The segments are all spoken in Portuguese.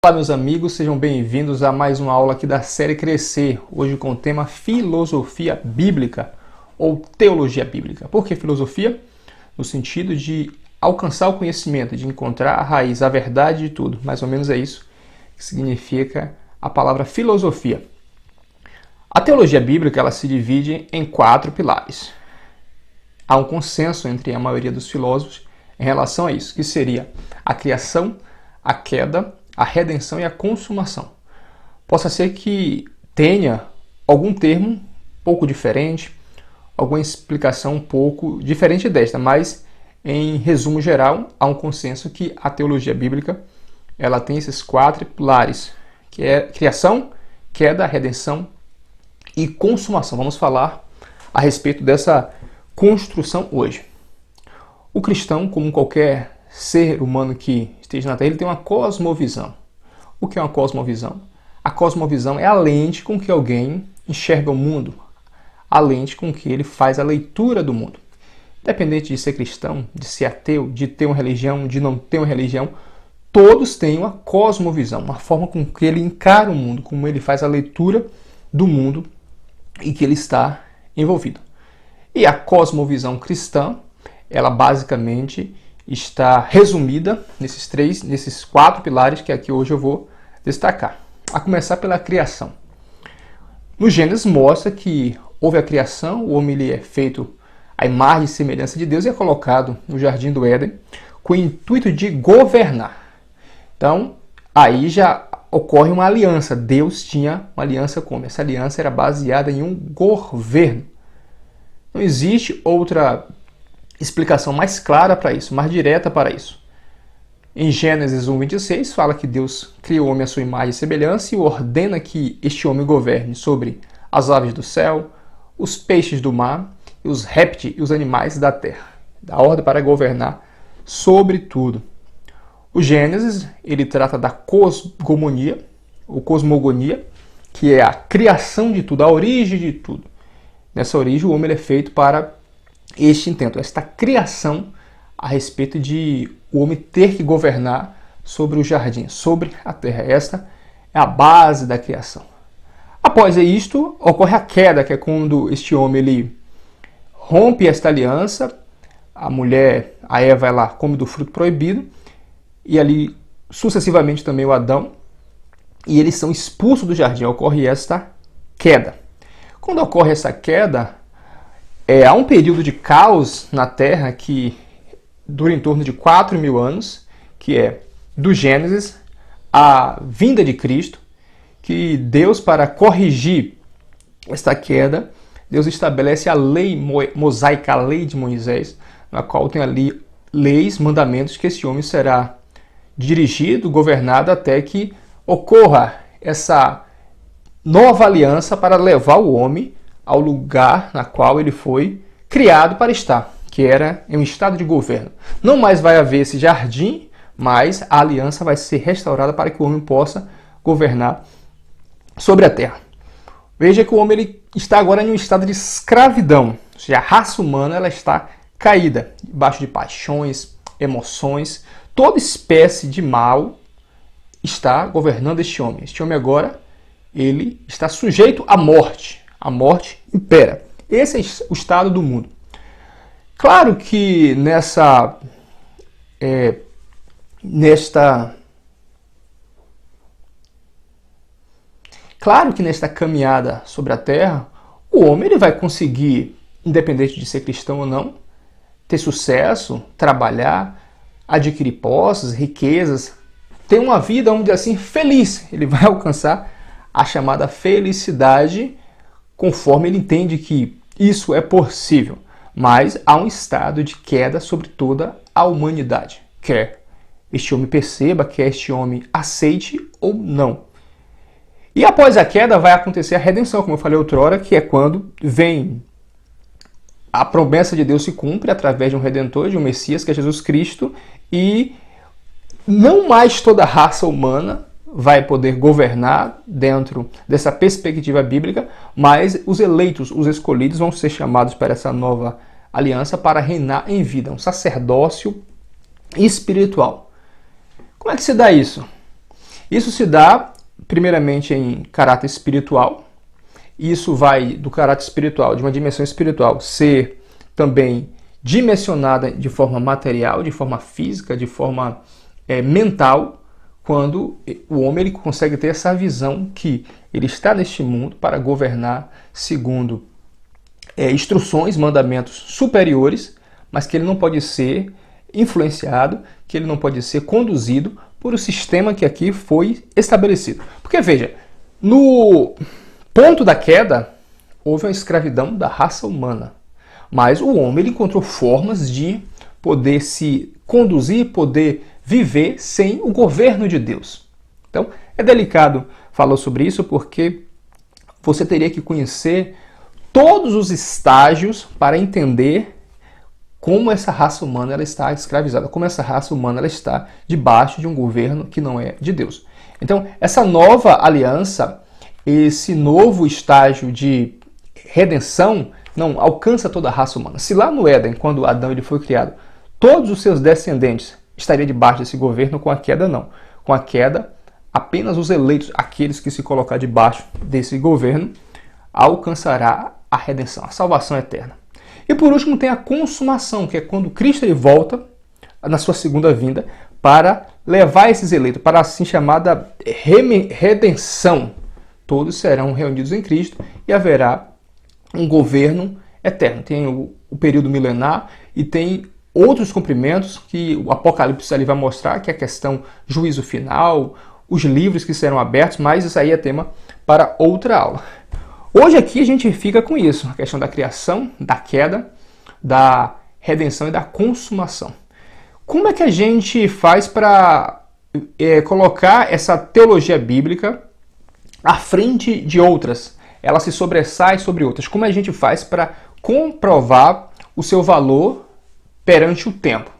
Olá, meus amigos, sejam bem-vindos a mais uma aula aqui da série Crescer, hoje com o tema Filosofia Bíblica ou Teologia Bíblica. Por que filosofia? No sentido de alcançar o conhecimento, de encontrar a raiz, a verdade de tudo. Mais ou menos é isso que significa a palavra filosofia. A teologia bíblica ela se divide em 4 pilares. Há um consenso entre a maioria dos filósofos em relação a isso, que seria a criação, a queda, a redenção e a consumação. Possa ser que tenha algum termo um pouco diferente, alguma explicação um pouco diferente desta, mas em resumo geral, há um consenso que a teologia bíblica ela tem esses 4 pilares, que é criação, queda, redenção e consumação. Vamos falar a respeito dessa construção hoje. O cristão, como qualquer ser humano que esteja na Terra, ele tem uma cosmovisão. O que é uma cosmovisão? A cosmovisão é a lente com que alguém enxerga o mundo, a lente com que ele faz a leitura do mundo. Independente de ser cristão, de ser ateu, de ter uma religião, de não ter uma religião, todos têm uma cosmovisão, uma forma com que ele encara o mundo, como ele faz a leitura do mundo em que ele está envolvido. E a cosmovisão cristã, ela basicamente está resumida nesses 4 pilares que aqui hoje eu vou destacar. A começar pela criação. No Gênesis mostra que houve a criação, o homem ele é feito à imagem e semelhança de Deus e é colocado no Jardim do Éden com o intuito de governar. Então, aí já ocorre uma aliança. Deus tinha uma aliança com ele. Essa aliança era baseada em um governo. Não existe outra explicação mais clara para isso, mais direta para isso. Em Gênesis 1:26 fala que Deus criou o homem à sua imagem e semelhança e ordena que este homem governe sobre as aves do céu, os peixes do mar, os répteis e os animais da terra. Dá ordem para governar sobre tudo. O Gênesis ele trata da cosmogonia, ou cosmogonia, que é a criação de tudo, a origem de tudo. Nessa origem o homem ele é feito para este intento, esta criação a respeito de o homem ter que governar sobre o jardim, sobre a terra. Esta é a base da criação. Após isto, ocorre a queda, que é quando este homem ele rompe esta aliança, a mulher, a Eva, ela come do fruto proibido, e ali sucessivamente também o Adão, e eles são expulsos do jardim, ocorre esta queda. Quando ocorre essa queda, há um período de caos na Terra que dura em torno de 4.000 anos, que é do Gênesis à vinda de Cristo, que Deus, para corrigir esta queda, Deus estabelece a lei mosaica, a lei de Moisés, na qual tem ali leis, mandamentos que esse homem será dirigido, governado, até que ocorra essa nova aliança para levar o homem ao lugar na qual ele foi criado para estar, que era em um estado de governo. Não mais vai haver esse jardim, mas a aliança vai ser restaurada para que o homem possa governar sobre a terra. Veja que o homem ele está agora em um estado de escravidão, ou seja, a raça humana ela está caída, debaixo de paixões, emoções, toda espécie de mal está governando este homem. Este homem agora ele está sujeito à morte. A morte impera. Esse é o estado do mundo. Claro que nesta caminhada sobre a terra, o homem ele vai conseguir, independente de ser cristão ou não, ter sucesso, trabalhar, adquirir posses, riquezas, ter uma vida, vamos dizer assim, feliz. Ele vai alcançar a chamada felicidade conforme ele entende que isso é possível. Mas há um estado de queda sobre toda a humanidade. Quer este homem perceba, quer este homem aceite ou não. E após a queda vai acontecer a redenção, como eu falei outrora, que é quando vem a promessa de Deus se cumpre através de um Redentor, de um Messias, que é Jesus Cristo, e não mais toda a raça humana vai poder governar dentro dessa perspectiva bíblica, mas os eleitos, os escolhidos vão ser chamados para essa nova aliança para reinar em vida, um sacerdócio espiritual. Como é que se dá isso? Isso se dá, primeiramente, em caráter espiritual. Isso vai do caráter espiritual, de uma dimensão espiritual, ser também dimensionada de forma material, de forma física, de forma mental, quando o homem ele consegue ter essa visão que ele está neste mundo para governar segundo instruções, mandamentos superiores, mas que ele não pode ser influenciado, que ele não pode ser conduzido por o sistema que aqui foi estabelecido. Porque veja, no ponto da queda, houve uma escravidão da raça humana, mas o homem ele encontrou formas de poder se conduzir, poder viver sem o governo de Deus. Então, é delicado falar sobre isso porque você teria que conhecer todos os estágios para entender como essa raça humana ela está escravizada, como essa raça humana ela está debaixo de um governo que não é de Deus. Então, essa nova aliança, esse novo estágio de redenção, não alcança toda a raça humana. Se lá no Éden, quando Adão ele foi criado, todos os seus descendentes estariam debaixo desse governo, com a queda não. Com a queda, apenas os eleitos, aqueles que se colocar debaixo desse governo, alcançará a redenção, a salvação eterna. E por último tem a consumação, que é quando Cristo ele volta na sua segunda vinda para levar esses eleitos para a assim chamada redenção. Todos serão reunidos em Cristo e haverá um governo eterno. Tem o período milenar e tem outros cumprimentos que o Apocalipse ali vai mostrar, que é a questão juízo final, os livros que serão abertos, mas isso aí é tema para outra aula. Hoje aqui a gente fica com isso, a questão da criação, da queda, da redenção e da consumação. Como é que a gente faz para colocar essa teologia bíblica à frente de outras? Ela se sobressai sobre outras. Como a gente faz para comprovar o seu valor perante o tempo?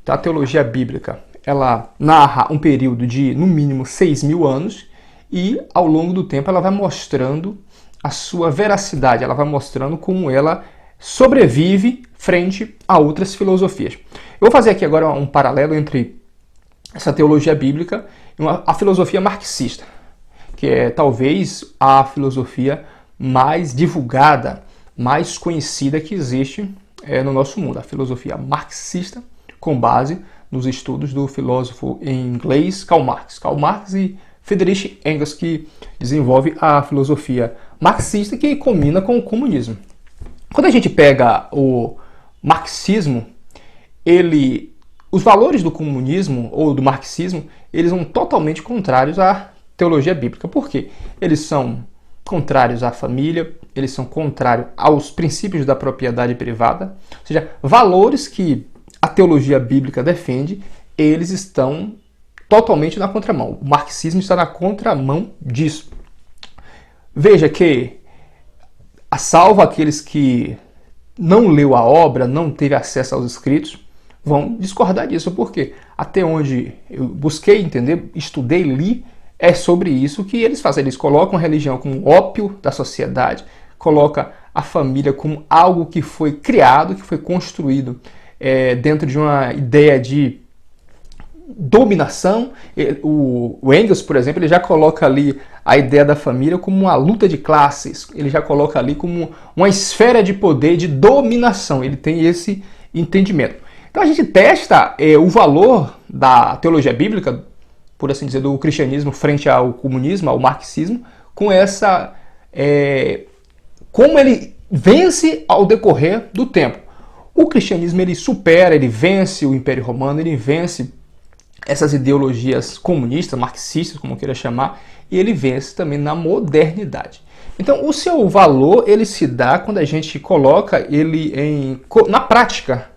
Então, a teologia bíblica ela narra um período de, no mínimo, 6.000 anos e, ao longo do tempo, ela vai mostrando a sua veracidade, ela vai mostrando como ela sobrevive frente a outras filosofias. Eu vou fazer aqui agora um paralelo entre essa teologia bíblica e a filosofia marxista, que é talvez a filosofia mais divulgada, mais conhecida que existe no nosso mundo. A filosofia marxista, com base nos estudos do filósofo em inglês Karl Marx. Karl Marx e Friedrich Engels, que desenvolve a filosofia marxista que combina com o comunismo. Quando a gente pega o marxismo, os valores do comunismo ou do marxismo, eles são totalmente contrários à teologia bíblica. Por quê? Eles são contrários à família, eles são contrários aos princípios da propriedade privada, ou seja, valores que a teologia bíblica defende, eles estão totalmente na contramão. O marxismo está na contramão disso. Veja que, a salvo aqueles que não leu a obra, não teve acesso aos escritos, vão discordar disso. Por quê? Até onde eu busquei entender, estudei, li, é sobre isso que eles fazem. Eles colocam a religião como ópio da sociedade, colocam a família como algo que foi criado, que foi construído dentro de uma ideia de dominação. O Engels, por exemplo, ele já coloca ali a ideia da família como uma luta de classes, ele já coloca ali como uma esfera de poder, de dominação, ele tem esse entendimento. Então a gente testa o valor da teologia bíblica, por assim dizer, do cristianismo frente ao comunismo, ao marxismo, com essa como ele vence ao decorrer do tempo. O cristianismo ele supera, ele vence o Império Romano, ele vence essas ideologias comunistas, marxistas, como queira chamar, e ele vence também na modernidade. Então, o seu valor ele se dá quando a gente coloca ele na prática.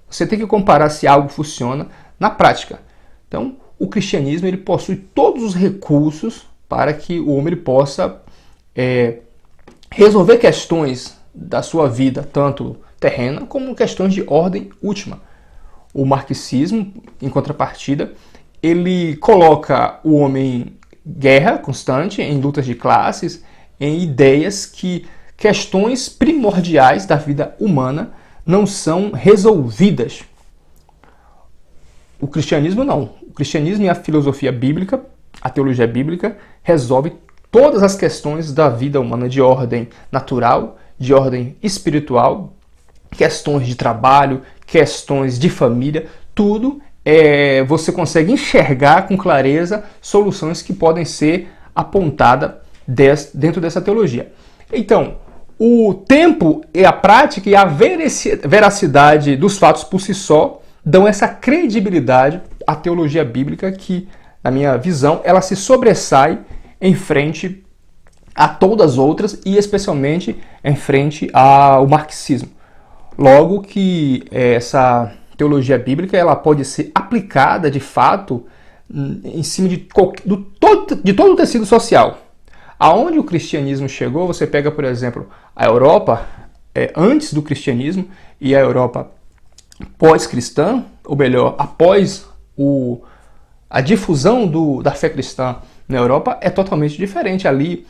Você tem que comparar se algo funciona na prática. Então, o cristianismo ele possui todos os recursos para que o homem possa resolver questões da sua vida, tanto terrena como questões de ordem última. O marxismo, em contrapartida, ele coloca o homem em guerra constante, em lutas de classes, em ideias que questões primordiais da vida humana não são resolvidas. O cristianismo não. O cristianismo e a filosofia bíblica A teologia bíblica resolve todas as questões da vida humana de ordem natural, de ordem espiritual, questões de trabalho, questões de família, tudo você consegue enxergar com clareza soluções que podem ser apontadas dentro dessa teologia. Então, o tempo e a prática e a veracidade dos fatos por si só dão essa credibilidade à teologia bíblica que, na minha visão, ela se sobressai em frente a todas as outras e especialmente em frente ao marxismo. Logo que essa teologia bíblica ela pode ser aplicada de fato em cima de todo o tecido social. Aonde o cristianismo chegou, você pega, por exemplo, a Europa antes do cristianismo e a Europa pós-cristã, ou melhor, após a difusão da fé cristã na Europa, é totalmente diferente. Ali,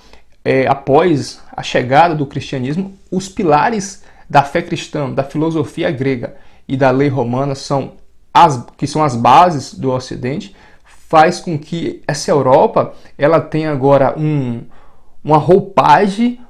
após a chegada do cristianismo, os pilares da fé cristã, da filosofia grega e da lei romana, que são as bases do Ocidente, faz com que essa Europa ela tenha agora uma roupagem,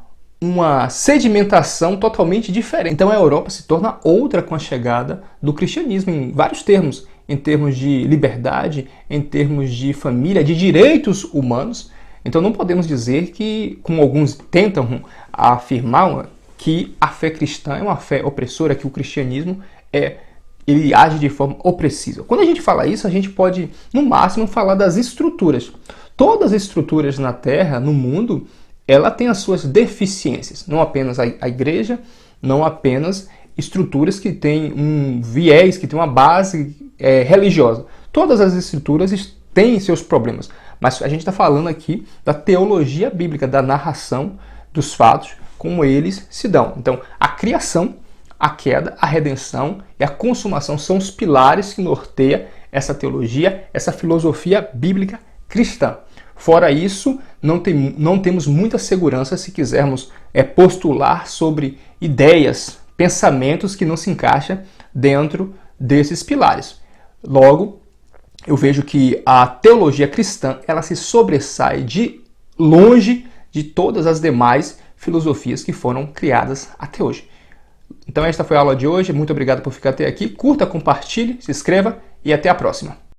uma sedimentação totalmente diferente. Então a Europa se torna outra com a chegada do cristianismo, em vários termos, em termos de liberdade, em termos de família, de direitos humanos. Então não podemos dizer que, como alguns tentam afirmar, que a fé cristã é uma fé opressora, que o cristianismo ele age de forma opressiva. Quando a gente fala isso, a gente pode, no máximo, falar das estruturas. Todas as estruturas na Terra, no mundo, ela tem as suas deficiências. Não apenas a igreja, não apenas estruturas que têm um viés, que têm uma base religiosa. Todas as estruturas têm seus problemas. Mas a gente está falando aqui da teologia bíblica, da narração dos fatos, como eles se dão. Então, a criação, a queda, a redenção e a consumação são os pilares que norteiam essa teologia, essa filosofia bíblica cristã. Fora isso, não temos muita segurança se quisermos postular sobre ideias, pensamentos que não se encaixam dentro desses pilares. Logo, eu vejo que a teologia cristã ela se sobressai de longe de todas as demais filosofias que foram criadas até hoje. Então esta foi a aula de hoje, muito obrigado por ficar até aqui, curta, compartilhe, se inscreva e até a próxima.